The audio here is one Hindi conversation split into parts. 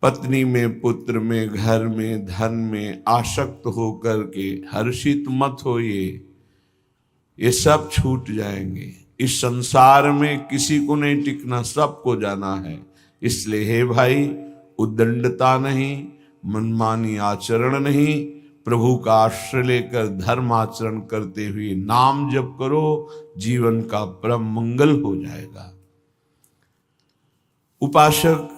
पत्नी में, पुत्र में, घर में, धन में आसक्त होकर के हर्षित मत होइए, ये सब छूट जाएंगे। इस संसार में किसी को नहीं टिकना, सबको जाना है। इसलिए हे भाई, उद्दंडता नहीं, मनमानी आचरण नहीं, प्रभु का आश्रय लेकर धर्म आचरण करते हुए नाम जप करो, जीवन का परम मंगल हो जाएगा। उपासक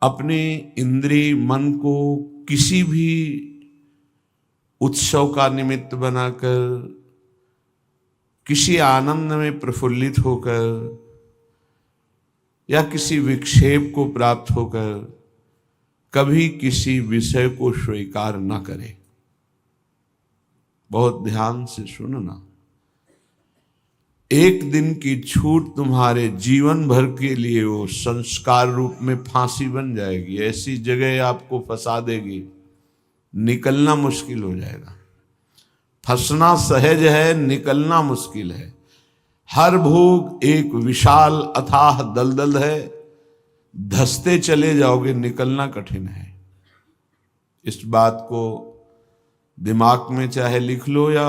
अपने इंद्रिय मन को किसी भी उत्सव का निमित्त बनाकर, किसी आनंद में प्रफुल्लित होकर या किसी विक्षेप को प्राप्त होकर कभी किसी विषय को स्वीकार न करे। बहुत ध्यान से सुनना, एक दिन की छूट तुम्हारे जीवन भर के लिए वो संस्कार रूप में फांसी बन जाएगी। ऐसी जगह आपको फंसा देगी, निकलना मुश्किल हो जाएगा। फंसना सहज है, निकलना मुश्किल है। हर भोग एक विशाल अथाह दलदल है, धंसते चले जाओगे, निकलना कठिन है। इस बात को दिमाग में चाहे लिख लो या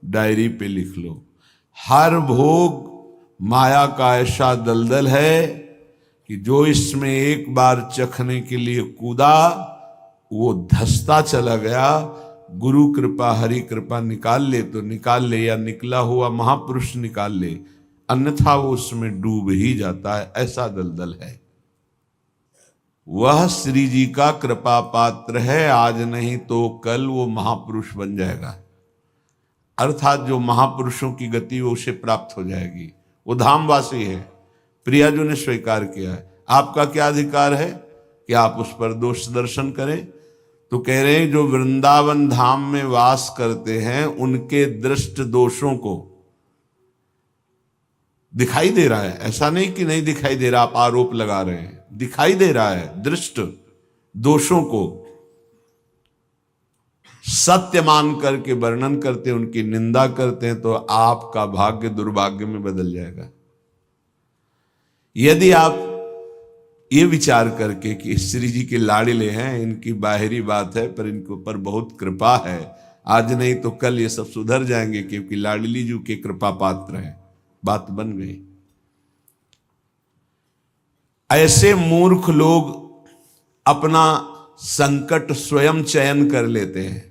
डायरी पे लिख लो। हर भोग माया का ऐसा दलदल है कि जो इसमें एक बार चखने के लिए कूदा वो धंसता चला गया। गुरु कृपा, हरि कृपा निकाल ले तो निकाल ले, या निकला हुआ महापुरुष निकाल ले, अन्यथा वो उसमें डूब ही जाता है। ऐसा दलदल है। वह श्री जी का कृपा पात्र है, आज नहीं तो कल वो महापुरुष बन जाएगा। अर्थात जो महापुरुषों की गति वो उसे प्राप्त हो जाएगी। वो धामवासी है, प्रियाजू ने स्वीकार किया है। आपका क्या अधिकार है कि आप उस पर दोष दर्शन करें? तो कह रहे हैं जो वृंदावन धाम में वास करते हैं उनके दृष्ट दोषों को दिखाई दे रहा है। ऐसा नहीं कि नहीं दिखाई दे रहा, आप आरोप लगा रहे हैं, दिखाई दे रहा है। दृष्ट दोषों को सत्य मान करके वर्णन करते हैं, उनकी निंदा करते हैं, तो आपका भाग्य दुर्भाग्य में बदल जाएगा। यदि आप ये विचार करके कि श्री जी के लाड़िले हैं, इनकी बाहरी बात है पर इनके ऊपर बहुत कृपा है, आज नहीं तो कल ये सब सुधर जाएंगे क्योंकि लाडली जी के कृपा पात्र हैं, बात बन गई। ऐसे मूर्ख लोग अपना संकट स्वयं चयन कर लेते हैं।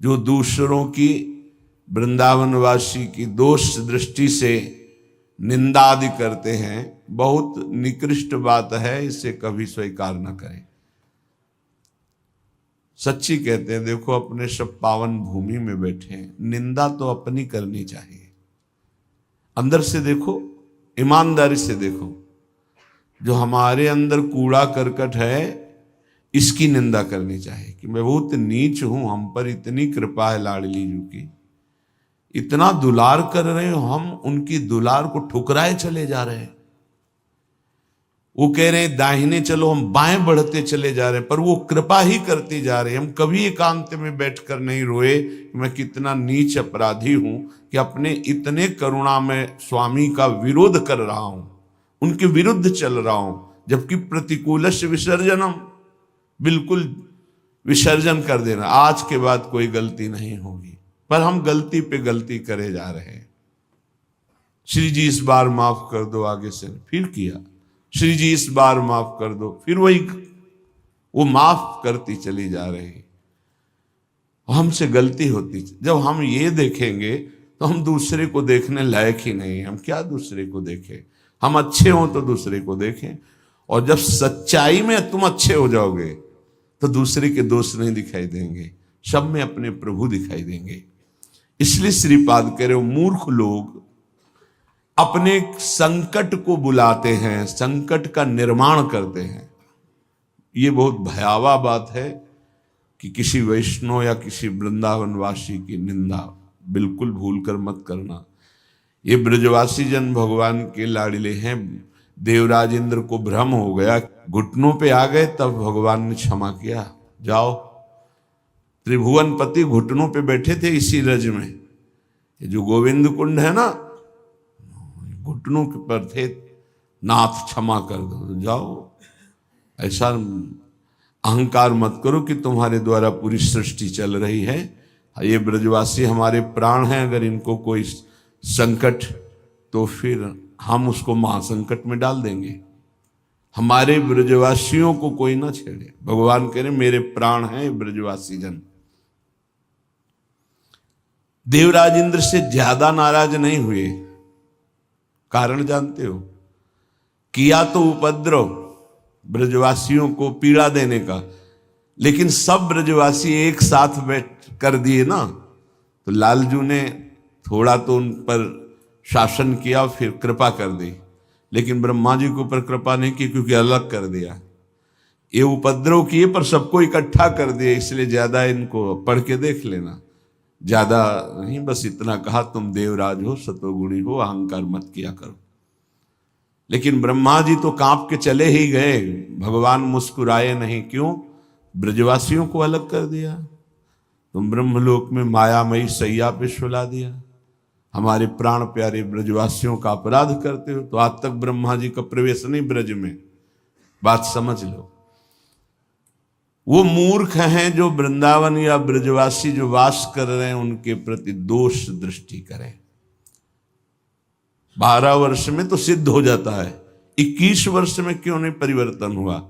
जो दूसरों की, वृंदावनवासी की दोष दृष्टि से निंदा आदि करते हैं, बहुत निकृष्ट बात है, इसे कभी स्वीकार न करें। सच्ची कहते हैं, देखो अपने सब पावन भूमि में बैठे हैं, निंदा तो अपनी करनी चाहिए। अंदर से देखो, ईमानदारी से देखो, जो हमारे अंदर कूड़ा करकट है इसकी निंदा करनी चाहिए कि मैं बहुत नीच हूं, हम पर इतनी कृपा है लाडली जी की, इतना दुलार कर रहे हो, हम उनकी दुलार को ठुकराए चले जा रहे हैं। वो कह रहे हैं दाहिने चलो, हम बाएं बढ़ते चले जा रहे हैं, पर वो कृपा ही करती जा रही है। हम कभी एकांत में बैठकर नहीं रोए कि मैं कितना नीच अपराधी हूं कि अपने इतने करुणा में स्वामी का विरोध कर रहा हूं, उनके विरुद्ध चल रहा हूं, जबकि प्रतिकूलस्य विसर्जनम, बिल्कुल विसर्जन कर देना, आज के बाद कोई गलती नहीं होगी। पर हम गलती पे गलती करे जा रहे हैं। श्री जी इस बार माफ कर दो, आगे से फिर किया, श्री जी इस बार माफ कर दो, फिर वही वो माफ करती चली जा रही। हमसे गलती होती, जब हम ये देखेंगे तो हम दूसरे को देखने लायक ही नहीं। हम क्या दूसरे को देखें? हम अच्छे हों तो दूसरे को देखें, और जब सच्चाई में तुम अच्छे हो जाओगे तो दूसरे के दोष नहीं दिखाई देंगे, सब में अपने प्रभु दिखाई देंगे। इसलिए श्रीपाद कह रहे हो, मूर्ख लोग अपने संकट को बुलाते हैं, संकट का निर्माण करते हैं। ये बहुत भयावह बात है कि किसी वैष्णव या किसी वृंदावनवासी की निंदा बिल्कुल भूलकर मत करना। ये ब्रजवासी जन भगवान के लाड़िले हैं। देवराज इंद्र को भ्रम हो गया, घुटनों पे आ गए, तब भगवान ने क्षमा किया। जाओ, त्रिभुवन पति घुटनों पे बैठे थे इसी रज में। ये जो गोविंद कुंड है ना, घुटनों के पर थे, नाथ क्षमा कर दो, तो जाओ। ऐसा अहंकार मत करो कि तुम्हारे द्वारा पूरी सृष्टि चल रही है। ये ब्रजवासी हमारे प्राण हैं, अगर इनको कोई संकट तो फिर हम उसको महासंकट में डाल देंगे। हमारे ब्रजवासियों को कोई ना छेड़े। भगवान कह रहे मेरे प्राण हैं ब्रजवासी जन। देवराज इंद्र से ज्यादा नाराज नहीं हुए। कारण जानते हो? किया तो उपद्रव ब्रजवासियों को पीड़ा देने का, लेकिन सब ब्रजवासी एक साथ बैठ कर दिए ना, तो लालजू ने थोड़ा तो उन पर शासन किया, फिर कृपा कर दी। लेकिन ब्रह्मा जी के ऊपर कृपा नहीं की, क्योंकि अलग कर दिया। ये उपद्रव किए पर सबको इकट्ठा कर दिए। इसलिए ज्यादा इनको पढ़ के देख लेना, ज्यादा नहीं, बस इतना कहा तुम देवराज हो, सतोगुणी हो, अहंकार मत किया करो। लेकिन ब्रह्मा जी तो कांप के चले ही गए, भगवान मुस्कुराए नहीं। क्यों? ब्रजवासियों को अलग कर दिया। तुम ब्रह्मलोक में मायामयी सैया पे सुला दिया, हमारे प्राण प्यारे ब्रजवासियों का अपराध करते हो। तो आज तक ब्रह्मा जी का प्रवेश नहीं ब्रज में, बात समझ लो। वो मूर्ख हैं जो वृंदावन या ब्रजवासी जो वास कर रहे हैं उनके प्रति दोष दृष्टि करें। 12 वर्ष में तो सिद्ध हो जाता है, 21 वर्ष में क्यों नहीं परिवर्तन हुआ?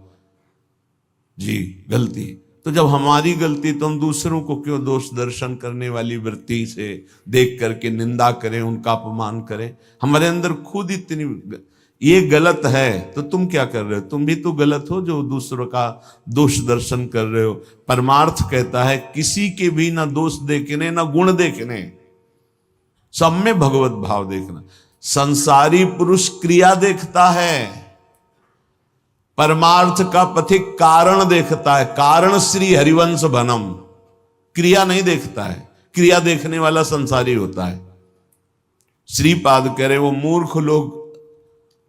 जी गलती। तो जब हमारी गलती, तो हम दूसरों को क्यों दोष दर्शन करने वाली वृत्ति से देख करके निंदा करें, उनका अपमान करें? हमारे अंदर खुद इतनी ये गलत है, तो तुम क्या कर रहे हो? तुम भी तो गलत हो जो दूसरों का दोष दर्शन कर रहे हो। परमार्थ कहता है किसी के भी ना दोष देखने ना गुण देखने, सब में भगवत भाव देखना। संसारी पुरुष क्रिया देखता है, परमार्थ का पथिक कारण देखता है। कारण श्री हरिवंश बनम, क्रिया नहीं देखता है। क्रिया देखने वाला संसारी होता है। श्रीपाद कह रहे वो मूर्ख लोग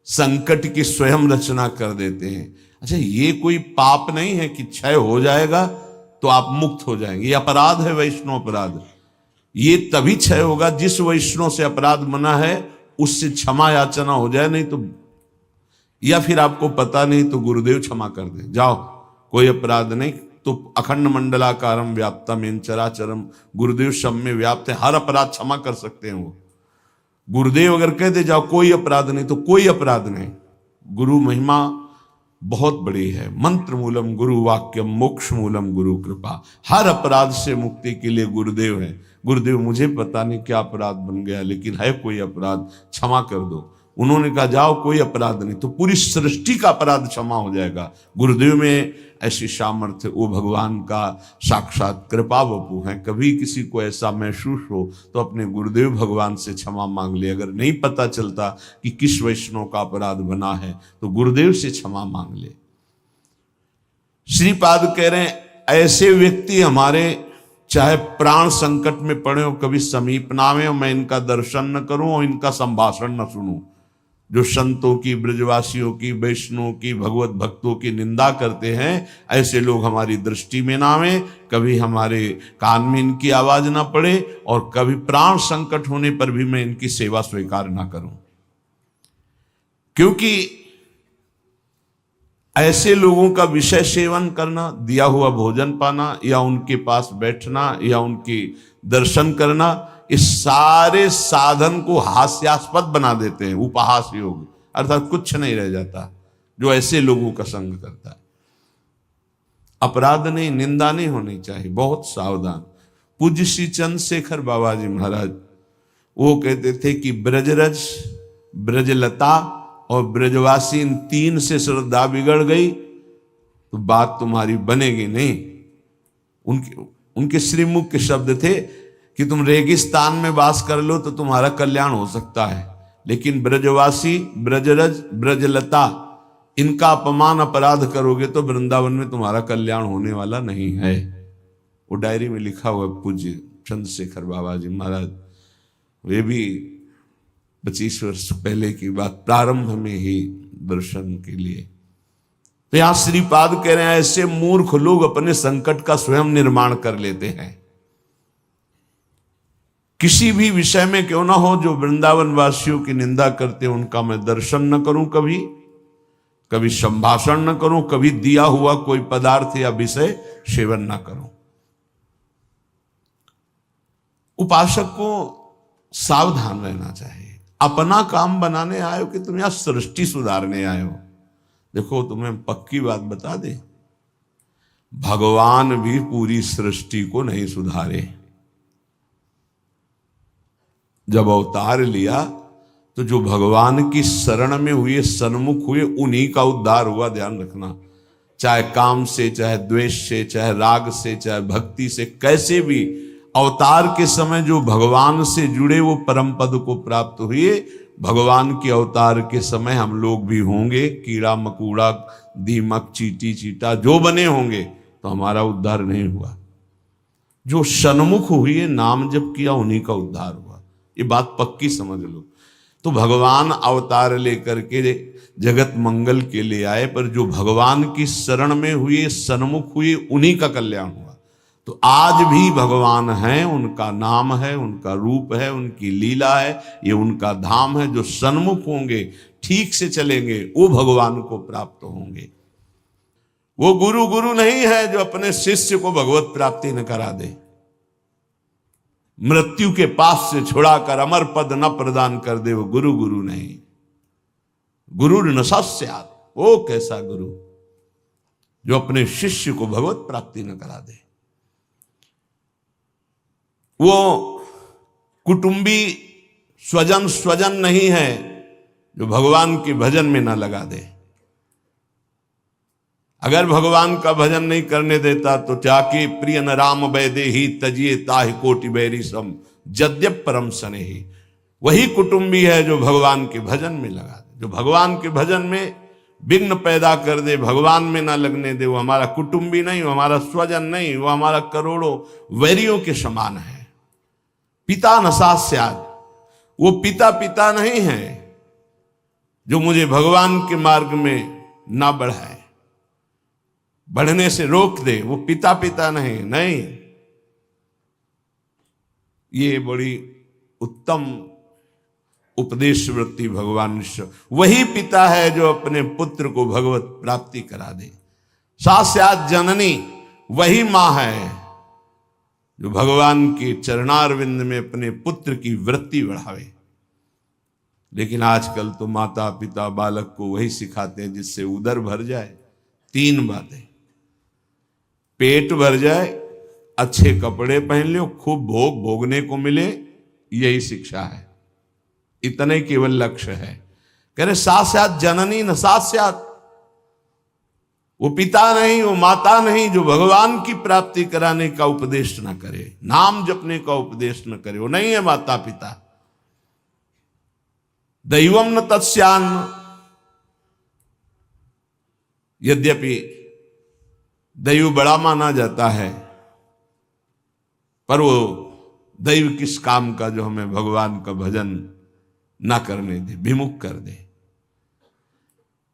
संकट की स्वयं रचना कर देते हैं। अच्छा, ये कोई पाप नहीं है कि क्षय हो जाएगा तो आप मुक्त हो जाएंगे। ये अपराध है, वैष्णव अपराध। ये तभी क्षय होगा जिस वैष्णव से अपराध बना है उससे क्षमा याचना हो जाए, नहीं तो, या फिर आपको पता नहीं तो गुरुदेव क्षमा कर दे, जाओ कोई अपराध नहीं। तो अखंड मंडलाकारम व्याप्तम चराचरम, गुरुदेव सब में व्याप्त है, हर अपराध क्षमा कर सकते हैं वो। गुरुदेव अगर कह दे जाओ कोई अपराध नहीं, तो कोई अपराध नहीं। गुरु महिमा बहुत बड़ी है। मंत्र मूलम गुरु वाक्यम, मोक्ष मूलम गुरु कृपा। हर अपराध से मुक्ति के लिए गुरुदेव है। गुरुदेव मुझे पता नहीं क्या अपराध बन गया, लेकिन है कोई अपराध, क्षमा कर दो। उन्होंने कहा जाओ कोई अपराध नहीं, तो पूरी सृष्टि का अपराध क्षमा हो जाएगा। गुरुदेव में ऐसी सामर्थ्य, वो भगवान का साक्षात कृपा वपु है। कभी किसी को ऐसा महसूस हो तो अपने गुरुदेव भगवान से क्षमा मांग ले। अगर नहीं पता चलता कि किस वैष्णव का अपराध बना है तो गुरुदेव से क्षमा मांग ले। श्रीपाद कह रहे हैं ऐसे व्यक्ति हमारे चाहे प्राण संकट में पड़े हो, कभी समीप ना आवे, मैं इनका दर्शन न करूं और इनका संभाषण न सुनूं। जो संतों की, ब्रजवासियों की, वैष्णव की, भगवत भक्तों की निंदा करते हैं, ऐसे लोग हमारी दृष्टि में ना आवे, कभी हमारे कान में इनकी आवाज ना पड़े, और कभी प्राण संकट होने पर भी मैं इनकी सेवा स्वीकार ना करूं। क्योंकि ऐसे लोगों का विषय सेवन करना, दिया हुआ भोजन पाना, या उनके पास बैठना, या उनकी दर्शन करना, इस सारे साधन को हास्यास्पद बना देते हैं। उपहास योग, अर्थात कुछ नहीं रह जाता जो ऐसे लोगों का संग करता है। अपराध नहीं, निंदा नहीं होनी चाहिए, बहुत सावधान। पूज्य श्री चंद्रशेखर बाबा जी महाराज वो कहते थे कि ब्रजरज, ब्रजलता और ब्रजवासी, इन तीन से श्रद्धा बिगड़ गई तो बात तुम्हारी बनेगी नहीं। उनके श्रीमुख के शब्द थे कि तुम रेगिस्तान में वास कर लो तो तुम्हारा कल्याण हो सकता है, लेकिन ब्रजवासी, ब्रजरज, ब्रजलता, इनका अपमान अपराध करोगे तो वृंदावन में तुम्हारा कल्याण होने वाला नहीं है। वो डायरी में लिखा हुआ पूज्य चंद्रशेखर बाबा जी महाराज, वे भी 25 वर्ष पहले की बात, प्रारंभ में ही दर्शन के लिए। तो यहां श्रीपाद कह रहे हैं ऐसे मूर्ख लोग अपने संकट का स्वयं निर्माण कर लेते हैं। किसी भी विषय में क्यों ना हो, जो वृंदावन वासियों की निंदा करते उनका मैं दर्शन न करूं, कभी कभी संभाषण न करूं, कभी दिया हुआ कोई पदार्थ या विषय सेवन न करूं। उपासक को सावधान रहना चाहिए। अपना काम बनाने आए हो कि तुम यहां सृष्टि सुधारने आए हो? देखो तुम्हें पक्की बात बता दे, भगवान भी पूरी सृष्टि को नहीं सुधारे। जब अवतार लिया तो जो भगवान की शरण में हुए, सन्मुख हुए, उन्हीं का उद्धार हुआ। ध्यान रखना, चाहे काम से, चाहे द्वेष से, चाहे राग से, चाहे भक्ति से, कैसे भी अवतार के समय जो भगवान से जुड़े वो परम पद को प्राप्त हुए। भगवान के अवतार के समय हम लोग भी होंगे, कीड़ा मकोड़ा, दीमक, चींटी चीटा जो बने होंगे, तो हमारा उद्धार नहीं हुआ। जो सन्मुख हुए, नाम जप किया, उन्हीं का उद्धार हुआ। ये बात पक्की समझ लो। तो भगवान अवतार लेकर के जगत मंगल के लिए आए, पर जो भगवान की शरण में हुए, सन्मुख हुए, उन्हीं का कल्याण हुआ। तो आज भी भगवान हैं, उनका नाम है, उनका रूप है, उनकी लीला है, ये उनका धाम है। जो सन्मुख होंगे, ठीक से चलेंगे, वो भगवान को प्राप्त होंगे। वो गुरु नहीं है जो अपने शिष्य को भगवत प्राप्ति न करा दे, मृत्यु के पास से छुड़ाकर अमर पद न प्रदान कर दे। वो गुरु नहीं। गुरु न सस्यात्, वो कैसा गुरु जो अपने शिष्य को भगवत प्राप्ति न करा दे। वो कुटुंबी स्वजन नहीं है जो भगवान के भजन में ना लगा दे। अगर भगवान का भजन नहीं करने देता तो जाके प्रिय न राम वैदे ही तजिए ताहि कोटि बैरी सम जद्यप परम स्नेही। वही कुटुंबी है जो भगवान के भजन में लगा दे। जो भगवान के भजन में विघ्न पैदा कर दे, भगवान में ना लगने दे, वो हमारा कुटुंबी नहीं, वो हमारा स्वजन नहीं, वो हमारा करोड़ों वैरियों के समान है। पिता न सास्यात्, वो पिता नहीं है जो मुझे भगवान के मार्ग में ना बढ़ाए, बढ़ने से रोक दे। वो पिता नहीं। ये बड़ी उत्तम उपदेश वृत्ति भगवान ने। वही पिता है जो अपने पुत्र को भगवत प्राप्ति करा दे। सास्यात् जननी, वही मां है जो भगवान के चरणारविंद में अपने पुत्र की वृत्ति बढ़ावे। लेकिन आजकल तो माता पिता बालक को वही सिखाते हैं जिससे उदर भर जाए। 3 बातें, पेट भर जाए, अच्छे कपड़े पहन लो, खूब भोग भोगने को मिले, यही शिक्षा है। इतने केवल लक्ष्य है। कह रहे सास्यात् जननी न सास्यात्, वो पिता नहीं, वो माता नहीं जो भगवान की प्राप्ति कराने का उपदेश न करे, नाम जपने का उपदेश न करे, वो नहीं है माता पिता। दैवम न तत्स्यान्न, यद्यपि दैव बड़ा माना जाता है, पर वो दैव किस काम का जो हमें भगवान का भजन ना करने दे, विमुख कर दे।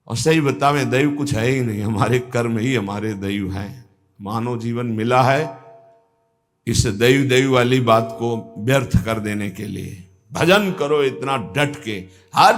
और सही बतावे, दैव कुछ है ही नहीं, हमारे कर्म ही हमारे दैव हैं। मानव जीवन मिला है इस दैव वाली बात को व्यर्थ कर देने के लिए। भजन करो इतना डट के, हर